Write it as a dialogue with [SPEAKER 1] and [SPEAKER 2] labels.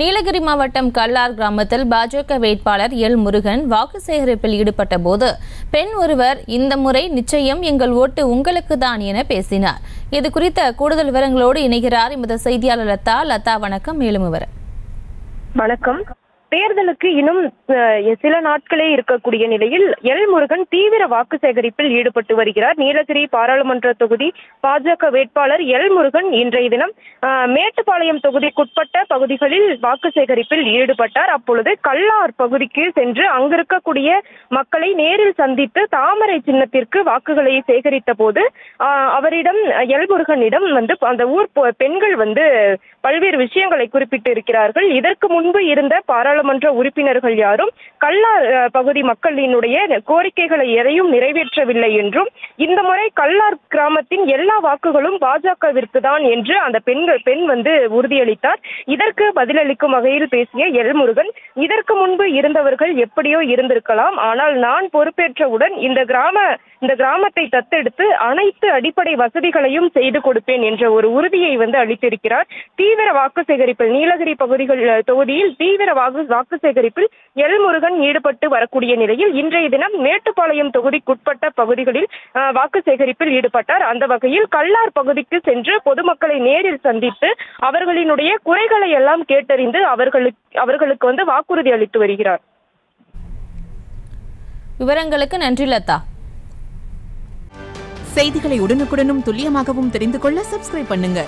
[SPEAKER 1] நீலகிரி மாவட்டம் கல்லார் கிராமத்தில் பாஜக வேட்பாளர் எல் முருகன் வாக்கு சேகரிப்பில் ஈடுபட்ட போது பெண் ஒருவர் இந்த முறை நிச்சயம் எங்கள் ஓட்டு உங்களுக்கு தான் என பேசினார். இது குறித்த கூடுதல் விவரங்களோடு இணைகிறார் எமது செய்தியாளர் லதா. லதா, வணக்கம். மேலும் விவரம்.
[SPEAKER 2] வணக்கம். தேர்தலுக்கு இன்னும் சில நாட்களே இருக்கக்கூடிய நிலையில் எல் முருகன் தீவிர வாக்கு சேகரிப்பில் ஈடுபட்டு வருகிறார். நீலகிரி பாராளுமன்ற தொகுதி பாஜக வேட்பாளர் எல் முருகன் இன்றைய தினம் மேட்டுப்பாளையம் தொகுதிக்குட்பட்ட பகுதிகளில் வாக்கு சேகரிப்பில் ஈடுபட்டார். அப்பொழுது கல்லார் பகுதிக்கு சென்று அங்கிருக்கக்கூடிய மக்களை நேரில் சந்தித்து தாமரை சின்னத்திற்கு வாக்குகளை சேகரித்த போது அவரிடம் எல் முருகனிடம் அந்த ஊர் பெண்கள் பல்வேறு விஷயங்களை குறிப்பிட்டு இருக்கிறார்கள். இதற்கு முன்பு இருந்த பாராளுமன்ற உறுப்பினர்கள் யாரும் கல்லார் பகுதி மக்களினுடைய கோரிக்கைகளை எதையும் நிறைவேற்றவில்லை என்றும் இந்த முறை கல்லார் கிராமத்தின் எல்லா வாக்குகளும் பாஜகவிற்கு தான் என்று அந்த பெண் உறுதியளித்தார். இதற்கு பதிலளிக்கும் வகையில் பேசிய எல் முருகன், இதற்கு முன்பு இருந்தவர்கள் எப்படியோ இருந்திருக்கலாம், ஆனால் நான் பொறுப்பேற்றவுடன் இந்த கிராமத்தை தத்தெடுத்து அனைத்து அடிப்படை வசதிகளையும் செய்து கொடுப்பேன் என்ற ஒரு உறுதியை அளித்திருக்கிறார். தீவிர வாக்கு சேகரிப்பில் நீலகிரி தொகுதியில் தீவிர வாக்கு சேகரிப்பில் எல் முருகன் ஈடுபட்டு வரக்கூடிய நிலையில் இன்றைய தினம் மேட்டுப்பாளையம் தொகுதிக்குட்பட்ட பகுதிகளில் வாக்கு சேகரிப்பில் ஈடுபட்டார். அந்த வகையில் கல்லார் பகுதிக்கு சென்று பொதுமக்களை நேரில் சந்தித்து அவர்களினுடைய குறைகளை எல்லாம் கேட்டறிந்து அவர்களுக்கு வாக்குறுதி அளித்து வருகிறார்.
[SPEAKER 1] விவரங்களுக்கு நன்றி லதா.
[SPEAKER 3] செய்திகளை உடனுக்குடனும் துல்லியமாகவும் தெரிந்து கொள்ள சப்ஸ்கிரைப் பண்ணுங்க.